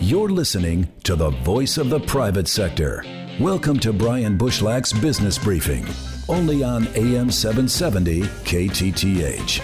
You're listening to the voice of the private sector. Welcome to Brian Bushlach's Business Briefing, only on AM 770 KTTH.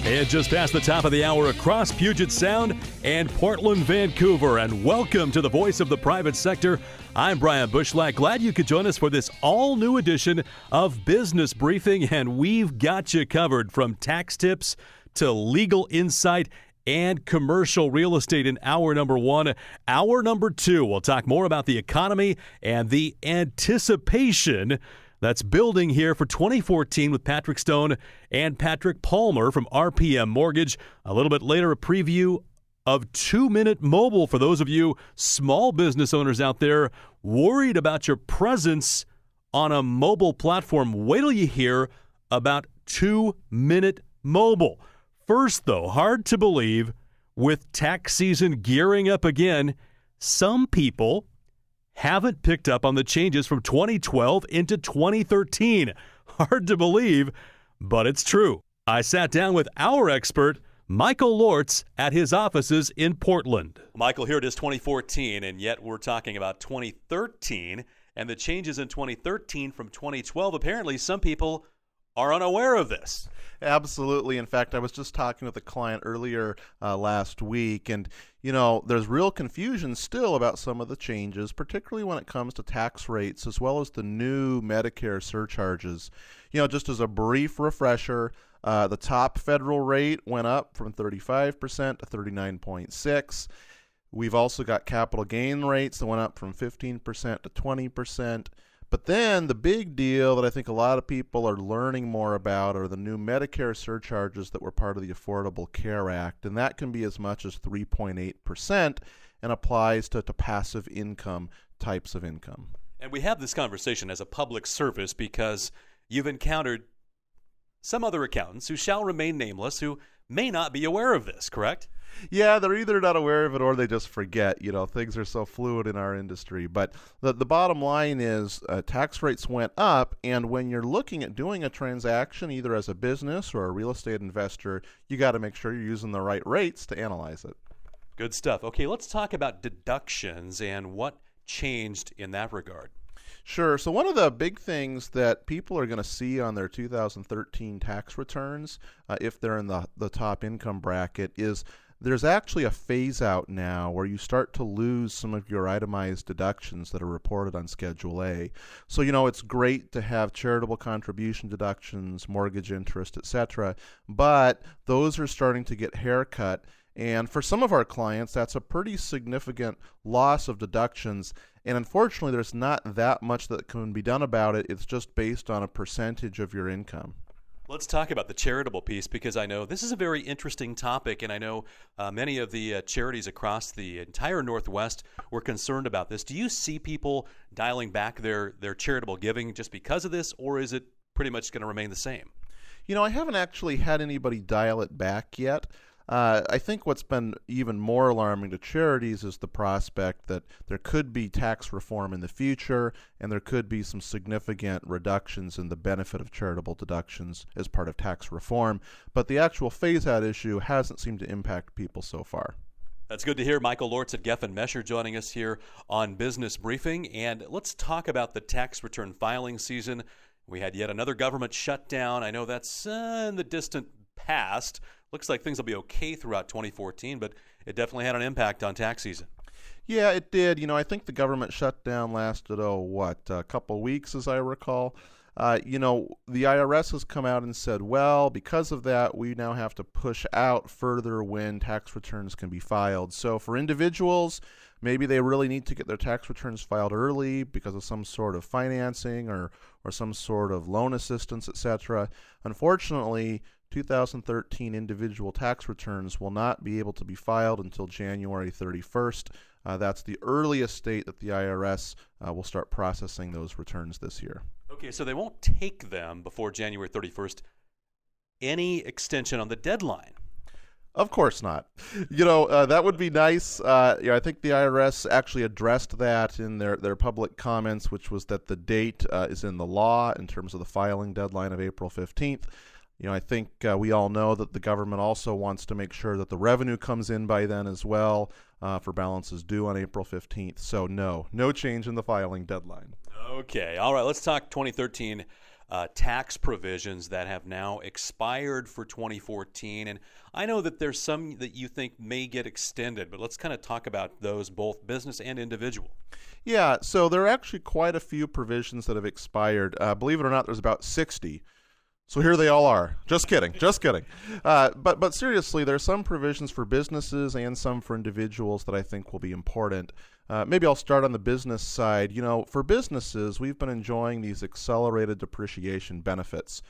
And just past the top of the hour across Puget Sound and Portland, Vancouver. And welcome to the voice of the private sector. I'm Brian Bushlach. Glad you could join us for this all-new edition of Business Briefing. And we've got you covered from tax tips to legal insight and commercial real estate in hour number one. Hour number two, we'll talk more about the economy and the anticipation that's building here for 2014 with Patrick Stone and Patrick Palmer from RPM Mortgage. A little bit later, a preview of 2-Minute Mobile for those of you small business owners out there worried about your presence on a mobile platform. Wait till you hear about 2-Minute Mobile. First, though, hard to believe, with tax season gearing up again, some people haven't picked up on the changes from 2012 into 2013. Hard to believe, but it's true. I sat down with our expert, Michael Lortz, at his offices in Portland. Michael, here it is 2014, and yet we're talking about 2013 and the changes in 2013 from 2012. Apparently, some people are unaware of this. Absolutely. In fact, I was just talking with a client earlier last week, and there's real confusion still about some of the changes, particularly when it comes to tax rates as well as the new Medicare surcharges. Just as a brief refresher, the top federal rate went up from 35% to 39.6%. We've also got capital gain rates that went up from 15% to 20%. But then the big deal that I think a lot of people are learning more about are the new Medicare surcharges that were part of the Affordable Care Act, and that can be as much as 3.8% and applies to passive income types of income. And we have this conversation as a public service because you've encountered some other accountants who shall remain nameless who may not be aware of this, correct? Yeah, they're either not aware of it or they just forget. Things are so fluid in our industry. But the bottom line is tax rates went up, and when you're looking at doing a transaction, either as a business or a real estate investor, you got to make sure you're using the right rates to analyze it. Good stuff. Okay, let's talk about deductions and what changed in that regard. Sure. So one of the big things that people are going to see on their 2013 tax returns, if they're in the top income bracket, is there's actually a phase out now where you start to lose some of your itemized deductions that are reported on Schedule A. So, it's great to have charitable contribution deductions, mortgage interest, etc., but those are starting to get haircut. And for some of our clients, that's a pretty significant loss of deductions. And unfortunately, there's not that much that can be done about it. It's just based on a percentage of your income. Let's talk about the charitable piece, because I know this is a very interesting topic, and I know many of the charities across the entire Northwest were concerned about this. Do you see people dialing back their charitable giving just because of this, or is it pretty much going to remain the same? I haven't actually had anybody dial it back yet. I think what's been even more alarming to charities is the prospect that there could be tax reform in the future, and there could be some significant reductions in the benefit of charitable deductions as part of tax reform. But the actual phase-out issue hasn't seemed to impact people so far. That's good to hear. Michael Lortz at Geffen Mesher joining us here on Business Briefing. And let's talk about the tax return filing season. We had yet another government shutdown. I know that's in the distant past. Looks like things will be okay throughout 2014, but it definitely had an impact on tax season. Yeah, it did. I think the government shutdown lasted, a couple weeks, as I recall. The IRS has come out and said, well, because of that, we now have to push out further when tax returns can be filed. So for individuals, maybe they really need to get their tax returns filed early because of some sort of financing or some sort of loan assistance, etc. Unfortunately, 2013 individual tax returns will not be able to be filed until January 31st. That's the earliest date that the IRS will start processing those returns this year. Okay, so they won't take them before January 31st. Any extension on the deadline? Of course not. That would be nice. I think the IRS actually addressed that in their public comments, which was that the date is in the law in terms of the filing deadline of April 15th. I think we all know that the government also wants to make sure that the revenue comes in by then as well for balances due on April 15th. So no change in the filing deadline. Okay. All right. Let's talk 2013 tax provisions that have now expired for 2014. And I know that there's some that you think may get extended, but let's kind of talk about those, both business and individual. Yeah, so there are actually quite a few provisions that have expired. Believe it or not, there's about 60. So here they all are. Just kidding. But seriously, there are some provisions for businesses and some for individuals that I think will be important. Maybe I'll start on the business side. For businesses, we've been enjoying these accelerated depreciation benefits.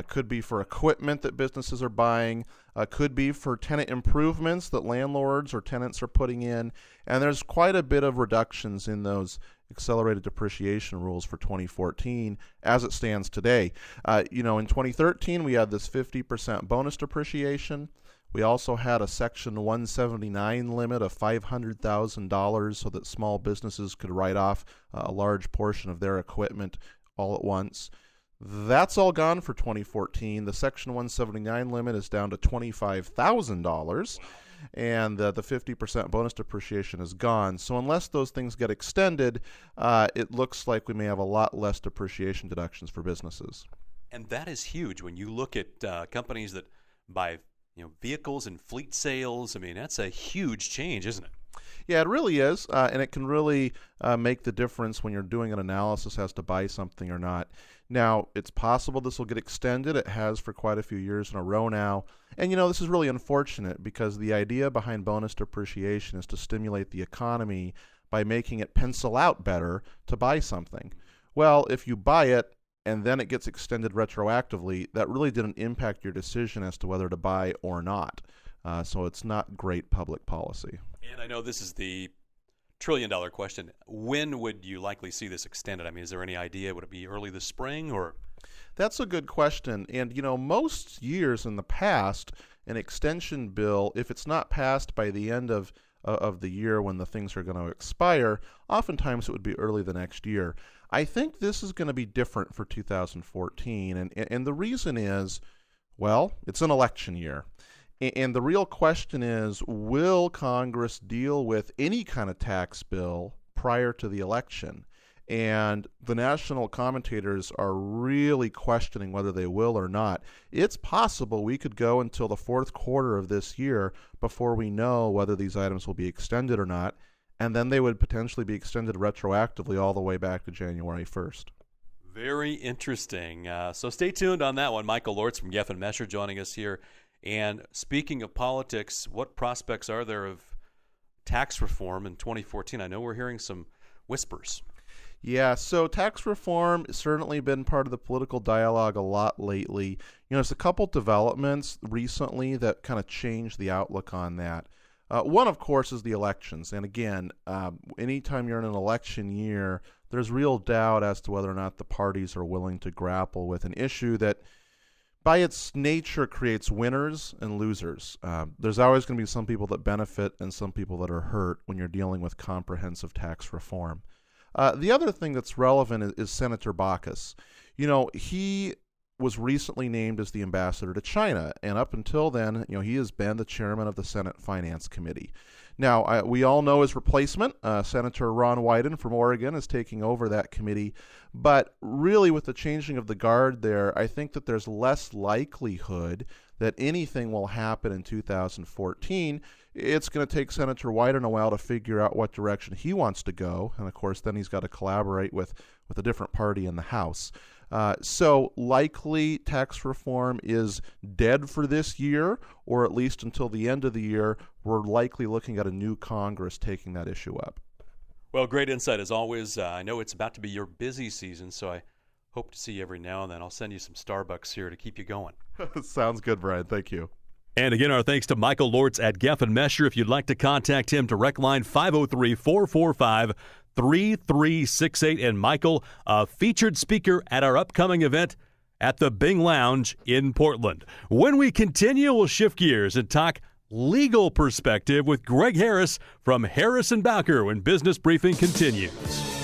Could be for equipment that businesses are buying, could be for tenant improvements that landlords or tenants are putting in, and there's quite a bit of reductions in those accelerated depreciation rules for 2014 as it stands today. In 2013, we had this 50% bonus depreciation. We also had a Section 179 limit of $500,000 so that small businesses could write off a large portion of their equipment all at once. That's all gone for 2014. The Section 179 limit is down to $25,000, and the 50% bonus depreciation is gone. So unless those things get extended, it looks like we may have a lot less depreciation deductions for businesses. And that is huge when you look at companies that buy vehicles and fleet sales. I mean, that's a huge change, isn't it? Yeah, it really is, and it can really make the difference when you're doing an analysis as to buy something or not. Now, it's possible this will get extended. It has for quite a few years in a row now. And, this is really unfortunate because the idea behind bonus depreciation is to stimulate the economy by making it pencil out better to buy something. Well, if you buy it and then it gets extended retroactively, that really didn't impact your decision as to whether to buy or not. So it's not great public policy. And I know this is the trillion-dollar question. When would you likely see this extended? I mean, is there any idea? Would it be early this spring or? That's a good question. And, most years in the past, an extension bill, if it's not passed by the end of the year when the things are going to expire, oftentimes it would be early the next year. I think this is going to be different for 2014. And the reason is, well, it's an election year. And the real question is, will Congress deal with any kind of tax bill prior to the election? And the national commentators are really questioning whether they will or not. It's possible we could go until the fourth quarter of this year before we know whether these items will be extended or not, and then they would potentially be extended retroactively all the way back to January 1st. Very interesting. So stay tuned on that one. Michael Lortz from Geffen joining us here. And speaking of politics, what prospects are there of tax reform in 2014? I know we're hearing some whispers. Yeah, so tax reform has certainly been part of the political dialogue a lot lately. There's a couple developments recently that kind of changed the outlook on that. One, of course, is the elections. And again, anytime you're in an election year, there's real doubt as to whether or not the parties are willing to grapple with an issue that by its nature creates winners and losers. There's always going to be some people that benefit and some people that are hurt when you're dealing with comprehensive tax reform. The other thing that's relevant is Senator Baucus. He was recently named as the ambassador to China, and up until then, he has been the chairman of the Senate Finance Committee. Now, we all know his replacement, Senator Ron Wyden from Oregon, is taking over that committee. But really, with the changing of the guard there, I think that there's less likelihood that anything will happen in 2014. It's going to take Senator Wyden a while to figure out what direction he wants to go. And, of course, then he's got to collaborate with a different party in the House. So likely tax reform is dead for this year, or at least until the end of the year. We're likely looking at a new Congress taking that issue up. Well, great insight as always. I know it's about to be your busy season, so I hope to see you every now and then. I'll send you some Starbucks here to keep you going. Sounds good, Brian. Thank you. And again, our thanks to Michael Lortz at Geffen Mesher. If you'd like to contact him, direct line 503-445-3368. And Michael, a featured speaker at our upcoming event at the Bing Lounge in Portland. When we continue, we'll shift gears and talk legal perspective with Greg Harris from Harris & Bowker when Business Briefing continues.